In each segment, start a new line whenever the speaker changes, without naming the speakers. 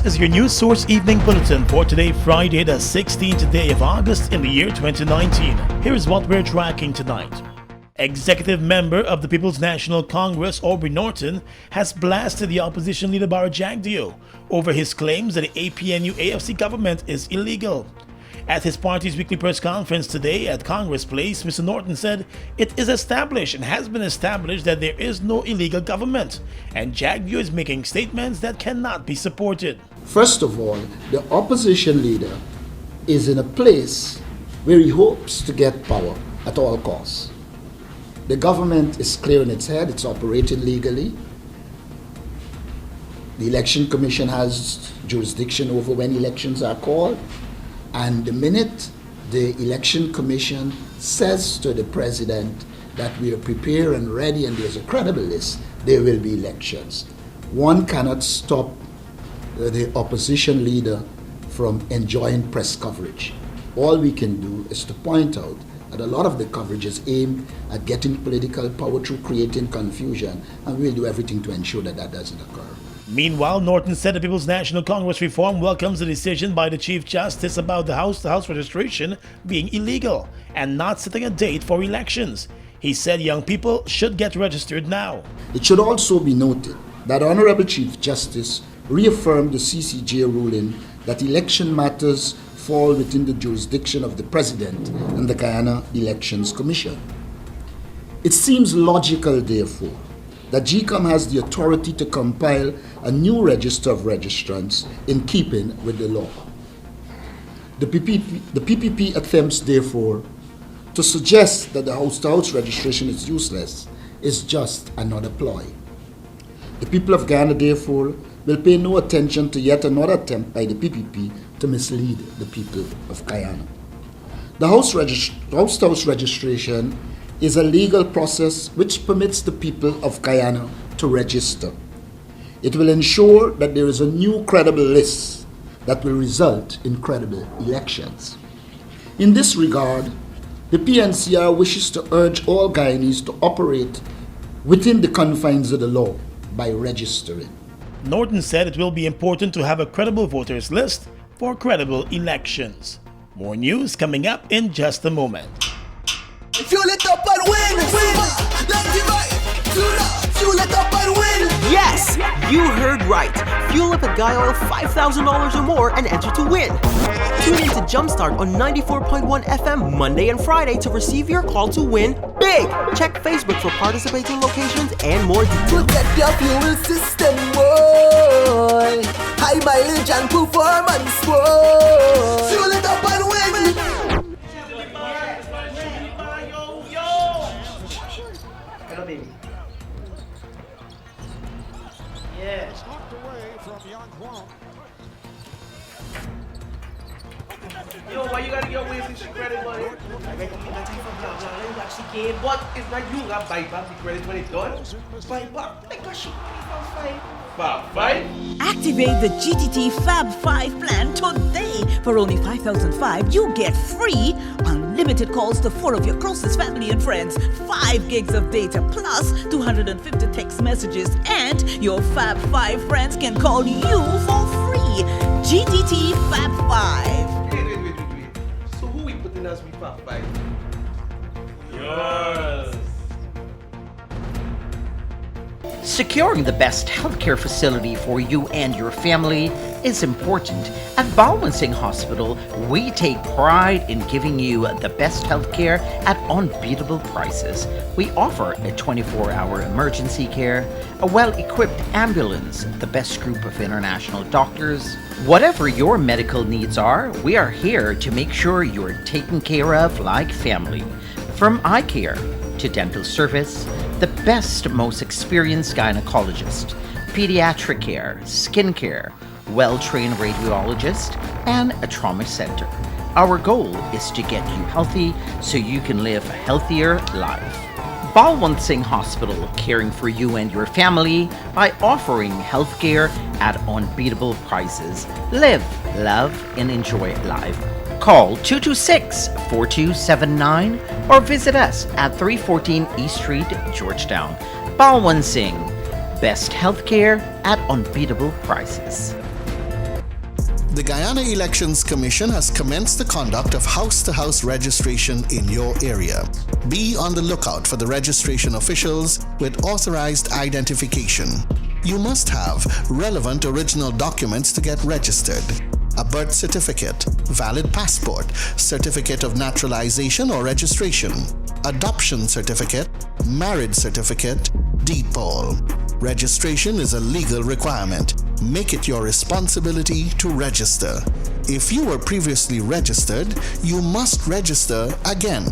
This is your News Source Evening Bulletin for today, Friday, the 16th day of August in the year 2019. Here's what we're tracking tonight. Executive member of the People's National Congress, Aubrey Norton, has blasted the opposition leader Bara Jagdeo over his claims that the APNU-AFC government is illegal. At his party's weekly press conference today at Congress Place, Mr. Norton said it is established and has been established that there is no illegal government, and Jagdeo is making statements that cannot be supported.
First of all, the opposition leader is in a place where he hopes to get power at all costs. The government is clear in its head, it's operating legally. The Election Commission has jurisdiction over when elections are called. And the minute the Election Commission says to the President that we are prepared and ready and there's a credible list, there will be elections. One cannot stop the opposition leader from enjoying press coverage. All we can do is to point out that a lot of the coverage is aimed at getting political power through creating confusion, and we'll do everything to ensure that that doesn't occur.
Meanwhile, Norton said the People's National Congress reform welcomes the decision by the Chief Justice about the house-to-house registration being illegal and not setting a date for elections. He said young people should get registered now.
It should also be noted that Honorable Chief Justice reaffirmed the CCJ ruling that election matters fall within the jurisdiction of the President and the Guyana Elections Commission. It seems logical, therefore, that GECOM has the authority to compile a new register of registrants in keeping with the law. The PPP attempts, therefore, to suggest that the house-to-house registration is useless is just another ploy. The people of Guyana, therefore, will pay no attention to yet another attempt by the PPP to mislead the people of Guyana. The house-to-house registration is a legal process which permits the people of Guyana to register. It will ensure that there is a new credible list that will result in credible elections. In this regard, the PNCR wishes to urge all Guyanese to operate within the confines of the law by registering.
Norton said it will be important to have a credible voters list for credible elections. More news coming up in just a moment.
Fuel it up and win! Let's get right! Fuel it up and win!
Yes! You heard right! Fuel up at Guy Oil $5,000 or more and enter to win! Tune in to Jumpstart on 94.1 FM Monday and Friday to receive your call to win big! Check Facebook for participating locations and more details.
Look at your fuel system, boy! High mileage and performance, boy! Fuel it up and win!
Baby. Yeah.
Knocked away from Young Kwon.
Yo, why you gotta get away with the credit, buddy? I got to give that from John. Let me actually get, but it's not you that buy back the credit when it's done. Buy back. Like a shit for five.
Activate the GTT Fab 5 plan today. For only $5,005, you get free unlimited calls to 4 of your closest family and friends, 5 gigs of data plus 250 text messages, and your Fab 5 friends can call you for free. GTT Fab 5.
Wait. So who we putting as we Fab 5? Yours.
Securing the best healthcare facility for you and your family is important. At Balwansing Hospital, we take pride in giving you the best healthcare at unbeatable prices. We offer a 24-hour emergency care, a well-equipped ambulance, the best group of international doctors. Whatever your medical needs are, we are here to make sure you're taken care of like family. From eye care to dental service, the best, most experienced gynecologist, pediatric care, skin care, well-trained radiologist, and a trauma center. Our goal is to get you healthy so you can live a healthier life. Balwansing Hospital, caring for you and your family by offering healthcare at unbeatable prices. Live, love, and enjoy life. Call 226-4279 or visit us at 314 East Street, Georgetown. Balwansing, best healthcare at unbeatable prices.
The Guyana Elections Commission has commenced the conduct of house-to-house registration in your area. Be on the lookout for the registration officials with authorized identification. You must have relevant original documents to get registered: a birth certificate, valid passport, certificate of naturalization or registration, adoption certificate, marriage certificate, deed poll. Registration is a legal requirement. Make it your responsibility to register. If you were previously registered, you must register again.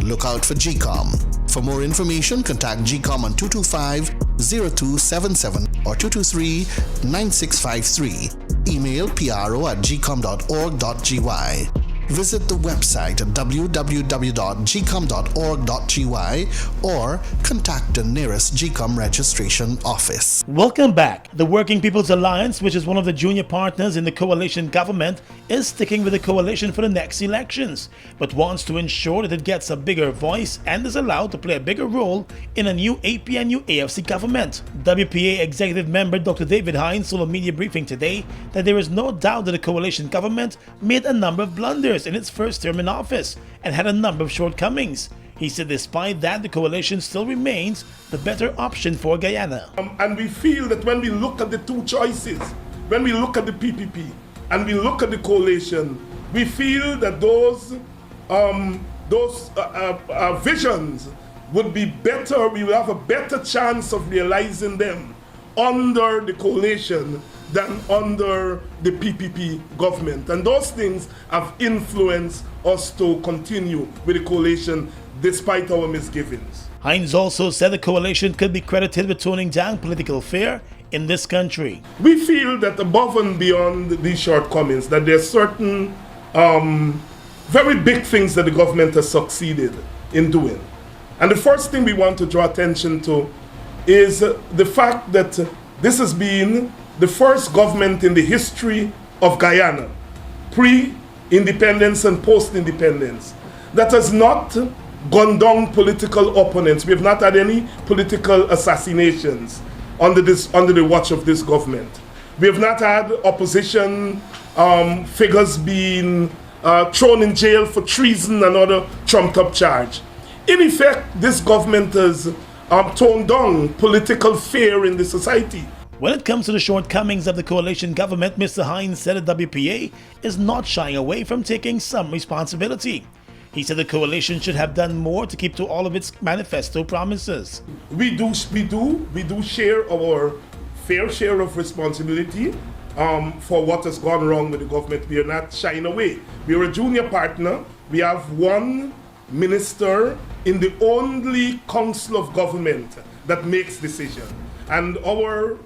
Look out for GECOM. For more information, contact GECOM on 225-0277 or 223-9653. Email pro@gecom.org.gy. Visit the website at www.gecom.org.gy or contact the nearest GECOM registration office.
Welcome back. The Working People's Alliance, which is one of the junior partners in the coalition government, is sticking with the coalition for the next elections, but wants to ensure that it gets a bigger voice and is allowed to play a bigger role in a new APNU AFC government. WPA Executive Member Dr. David Hines told a media briefing today that there is no doubt that the coalition government made a number of blunders in its first term in office and had a number of shortcomings. He said despite that, the coalition still remains the better option for Guyana.
And we feel that when we look at the two choices, when we look at the PPP and we look at the coalition, we feel that those visions would be better, we will have a better chance of realizing them under the coalition than under the PPP government. And those things have influenced us to continue with the coalition despite our misgivings.
Hines also said the coalition could be credited with toning down political fear in this country.
We feel that above and beyond these shortcomings, that there are certain very big things that the government has succeeded in doing. And the first thing we want to draw attention to is the fact that this has been the first government in the history of Guyana, pre-independence and post-independence, that has not gunned down political opponents. We have not had any political assassinations under the watch of this government. We have not had opposition figures being thrown in jail for treason and other trumped-up charge. In effect, this government has toned down political fear in the society.
When it comes to the shortcomings of the coalition government, Mr. Hines said that WPA is not shying away from taking some responsibility. He said the coalition should have done more to keep to all of its manifesto promises.
We do share our fair share of responsibility for what has gone wrong with the government. We are not shying away. We are a junior partner. We have one minister in the only council of government that makes decisions. And our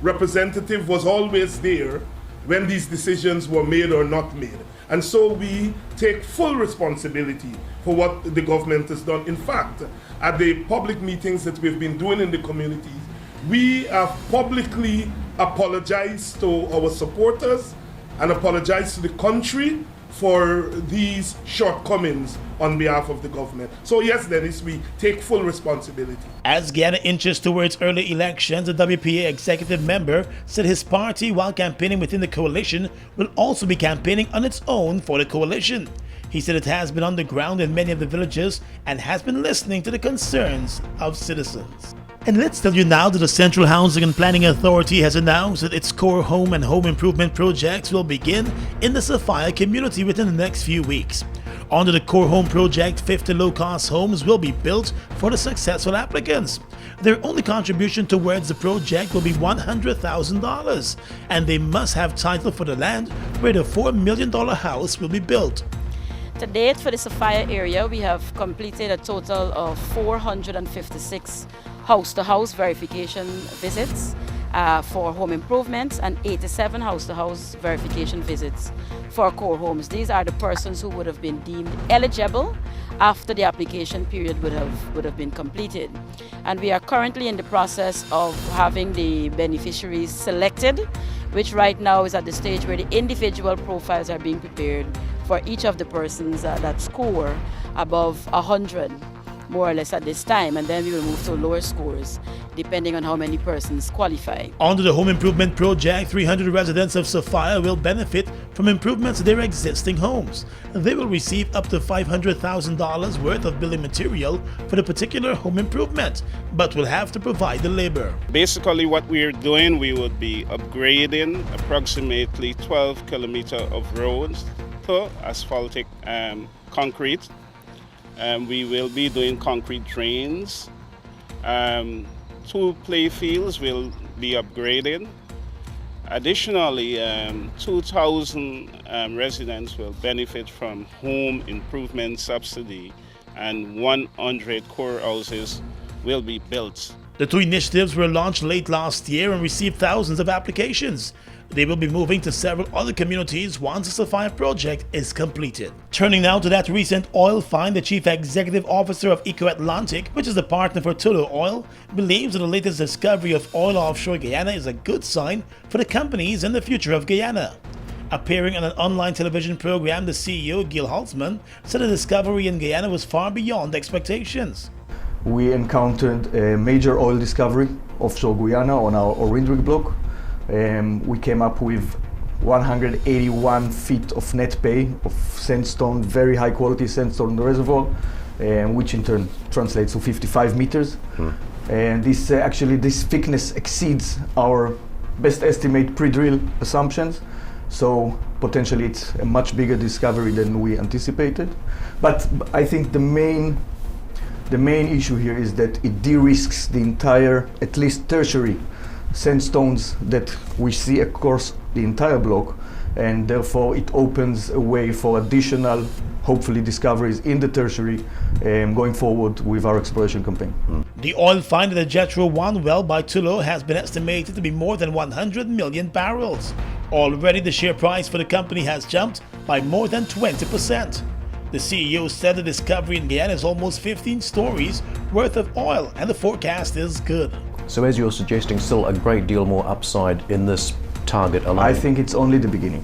representative was always there when these decisions were made or not made. And so we take full responsibility for what the government has done. In fact, at the public meetings that we've been doing in the communities, we have publicly apologized to our supporters and apologized to the country for these shortcomings on behalf of the government. So yes, Dennis, we take full responsibility.
As Guyana inches towards early elections, the WPA executive member said his party, while campaigning within the coalition, will also be campaigning on its own for the coalition. He said it has been on the ground in many of the villages and has been listening to the concerns of citizens. And let's tell you now that the Central Housing and Planning Authority has announced that its core home and home improvement projects will begin in the Sophia community within the next few weeks. Under the core home project, 50 low-cost homes will be built for the successful applicants. Their only contribution towards the project will be $100,000, and they must have title for the land where the $4 million house will be built.
To date, for the Sophia area, we have completed a total of 456 house-to-house verification visits for home improvements and 87 house-to-house verification visits for core homes. These are the persons who would have been deemed eligible after the application period would have been completed. And we are currently in the process of having the beneficiaries selected, which right now is at the stage where the individual profiles are being prepared for each of the persons that score above 100 more or less at this time, and then we will move to lower scores depending on how many persons qualify.
Under the home improvement project, 300 residents of Sophia will benefit from improvements to their existing homes. They will receive up to $500,000 worth of building material for the particular home improvement, but will have to provide the labor.
Basically what we're doing, we would be upgrading approximately 12 kilometers of roads to asphaltic concrete. We will be doing concrete drains. 2 play fields will be upgraded. Additionally, 2,000 residents will benefit from home improvement subsidy, and 100 core houses will be built.
The 2 initiatives were launched late last year and received thousands of applications. They will be moving to several other communities once the Sophia project is completed. Turning now to that recent oil find, the Chief Executive Officer of Eco Atlantic, which is the partner for Tullow Oil, believes that the latest discovery of oil offshore Guyana is a good sign for the companies and the future of Guyana. Appearing on an online television program, the CEO, Gil Holtzman, said the discovery in Guyana was far beyond expectations.
We encountered a major oil discovery offshore Guyana on our Orindrick block. We came up with 181 feet of net pay of sandstone, very high quality sandstone in the reservoir, which in turn translates to 55 meters. And this thickness exceeds our best estimate pre-drill assumptions. So potentially it's a much bigger discovery than we anticipated. But I think the main issue here is that it de-risks the entire, at least tertiary, sandstones that we see across the entire block, and therefore it opens a way for additional, hopefully, discoveries in the tertiary going forward with our exploration campaign.
The oil find at the Jethro 1 well by Tullow has been estimated to be more than 100 million barrels. Already the share price for the company has jumped by more than 20%. The CEO said the discovery in Guyana is almost 15 stories worth of oil, and the forecast is good.
So as you're suggesting, still a great deal more upside in this target alone?
I think it's only the beginning.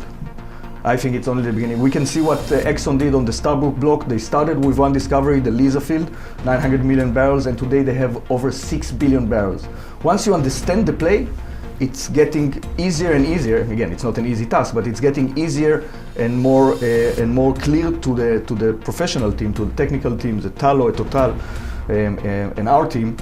We can see what Exxon did on the Starbrook block. They started with one discovery, the Liza field, 900 million barrels, and today they have over 6 billion barrels. Once you understand the play, it's getting easier and easier. Again, it's not an easy task, but it's getting easier and more clear to the professional team, to the technical team, the Tullow, Total, and our team,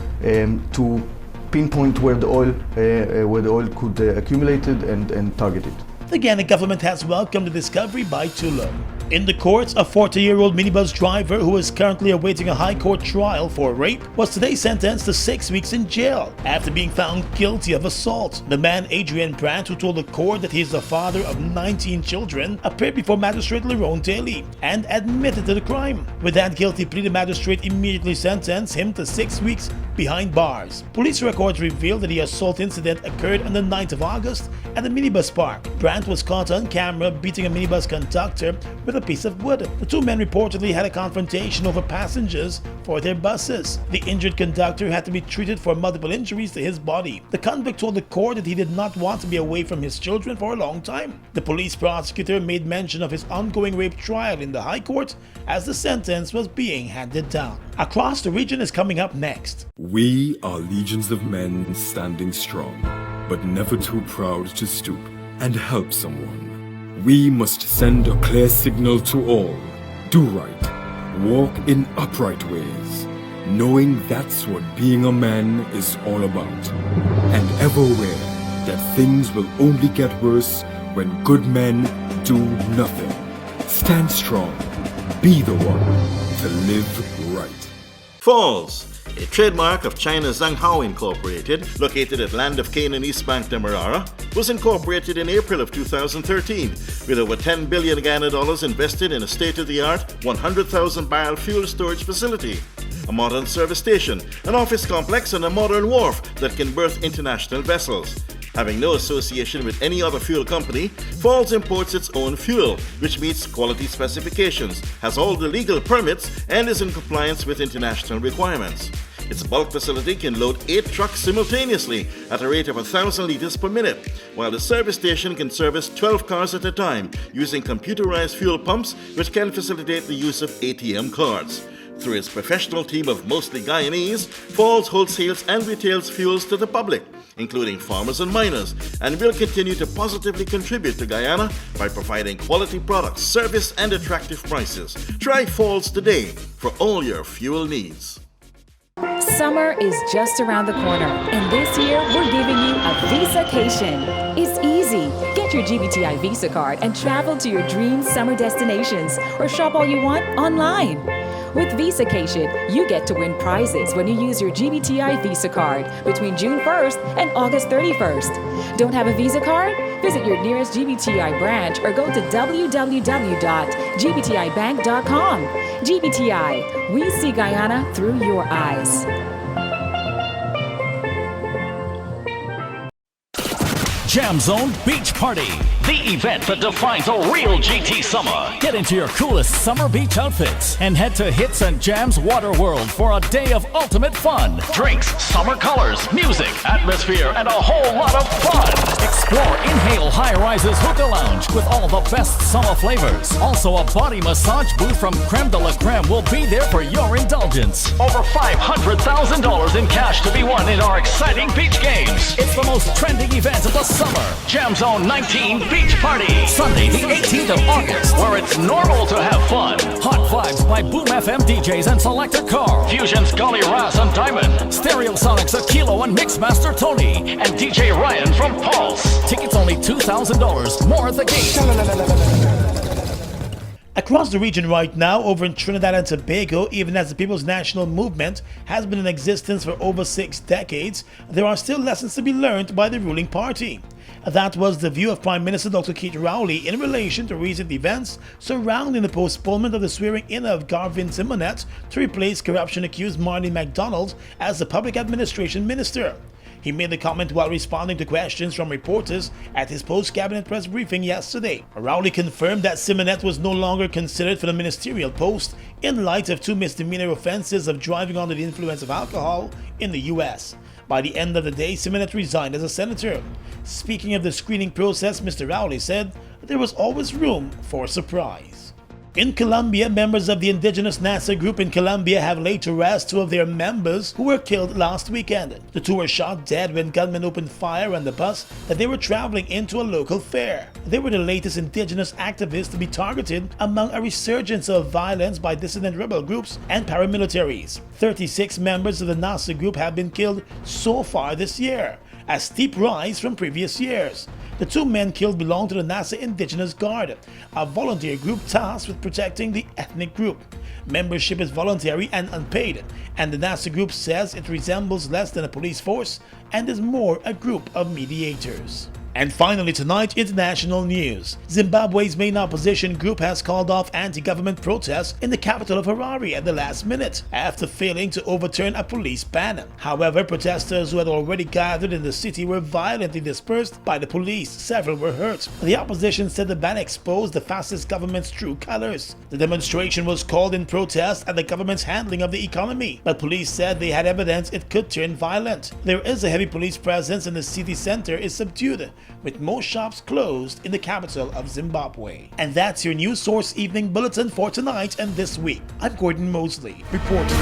to pinpoint where the oil could accumulate it and target it.
The Guyana government has welcomed the discovery by Tullow. In the courts, a 40-year-old minibus driver who is currently awaiting a high court trial for rape was today sentenced to 6 weeks in jail after being found guilty of assault. The man, Adrian Brandt, who told the court that he is the father of 19 children, appeared before Magistrate Lerone Daly and admitted to the crime. With that guilty plea, the magistrate immediately sentenced him to 6 weeks behind bars. Police records revealed that the assault incident occurred on the 9th of August at the minibus park. Brandt was caught on camera beating a minibus conductor with a piece of wood. The 2 men reportedly had a confrontation over passengers for their buses. The injured conductor had to be treated for multiple injuries to his body. The convict told the court that he did not want to be away from his children for a long time. The police prosecutor made mention of his ongoing rape trial in the High Court as the sentence was being handed down. Across the region is coming up next.
We are legions of men standing strong, but never too proud to stoop and help someone. We must send a clear signal to all. Do right. Walk in upright ways, knowing that's what being a man is all about. And ever aware that things will only get worse when good men do nothing. Stand strong. Be the one to live right.
Falls, a trademark of China's Zhanghao Incorporated, located at Land of Cane in East Bank, Demerara, was incorporated in April of 2013, with over $10 billion Guyana dollars invested in a state-of-the-art 100,000 barrel fuel storage facility, a modern service station, an office complex, and a modern wharf that can berth international vessels. Having no association with any other fuel company, Falls imports its own fuel, which meets quality specifications, has all the legal permits, and is in compliance with international requirements. Its bulk facility can load 8 trucks simultaneously at a rate of 1,000 liters per minute, while the service station can service 12 cars at a time using computerized fuel pumps, which can facilitate the use of ATM cards. Through its professional team of mostly Guyanese, Falls wholesales and retails fuels to the public, including farmers and miners, and will continue to positively contribute to Guyana by providing quality products, service, and attractive prices. Try Falls today for all your fuel needs.
Summer is just around the corner, and this year we're giving you a Visacation. It's easy. Get your GBTI Visa card and travel to your dream summer destinations or shop all you want online. With Visacation, you get to win prizes when you use your GBTI Visa card between June 1st and August 31st. Don't have a Visa card? Visit your nearest GBTI branch or go to www.gbtibank.com. GBTI, we see Guyana through your eyes.
Jam Zone Beach Party, the event that defines a real GT summer. Get into your coolest summer beach outfits and head to Hits and Jams Water World for a day of ultimate fun. Drinks, summer colors, music, atmosphere, and a whole lot of fun. Explore Inhale High Rises Hookah Lounge with all the best summer flavors. Also, a body massage booth from Creme de la Creme will be there for your indulgence. Over $500,000 in cash to be won in our exciting beach games. It's the most trending event of the summer. Jam Zone 19 Beach Party. Sunday the 18th of August, where it's normal to have fun. Hot vibes by Boom FM DJs and Selector Carl. Fusion's Golly Raz and Diamond. Stereosonics Akilo and Mixmaster Tony. And DJ Ryan from Pulse. Tickets only $2,000. More at the gate.
Across the region right now, over in Trinidad and Tobago, even as the People's National Movement has been in existence for over 6 decades, there are still lessons to be learned by the ruling party. That was the view of Prime Minister Dr. Keith Rowley in relation to recent events surrounding the postponement of the swearing-in of Garvin Simonet to replace corruption-accused Marlene MacDonald as the Public Administration Minister. He made the comment while responding to questions from reporters at his post-cabinet press briefing yesterday. Rowley confirmed that Simonet was no longer considered for the ministerial post in light of 2 misdemeanor offenses of driving under the influence of alcohol in the U.S. By the end of the day, Simonet resigned as a senator. Speaking of the screening process, Mr. Rowley said there was always room for surprise. In Colombia, members of the indigenous NASA group in Colombia have laid to rest 2 of their members who were killed last weekend. The 2 were shot dead when gunmen opened fire on the bus that they were traveling into a local fair. They were the latest indigenous activists to be targeted among a resurgence of violence by dissident rebel groups and paramilitaries. 36 members of the NASA group have been killed so far this year, a steep rise from previous years. The 2 men killed belong to the NASA Indigenous Guard, a volunteer group tasked with protecting the ethnic group. Membership is voluntary and unpaid, and the NASA group says it resembles less than a police force and is more a group of mediators. And finally tonight, international news. Zimbabwe's main opposition group has called off anti-government protests in the capital of Harare at the last minute after failing to overturn a police ban. However, protesters who had already gathered in the city were violently dispersed by the police. Several were hurt. The opposition said the ban exposed the fascist government's true colors. The demonstration was called in protest at the government's handling of the economy, but police said they had evidence it could turn violent. There is a heavy police presence and the city center is subdued, with most shops closed in the capital of Zimbabwe. And that's your News Source Evening Bulletin for tonight and this week. I'm Gordon Mosley, reporting.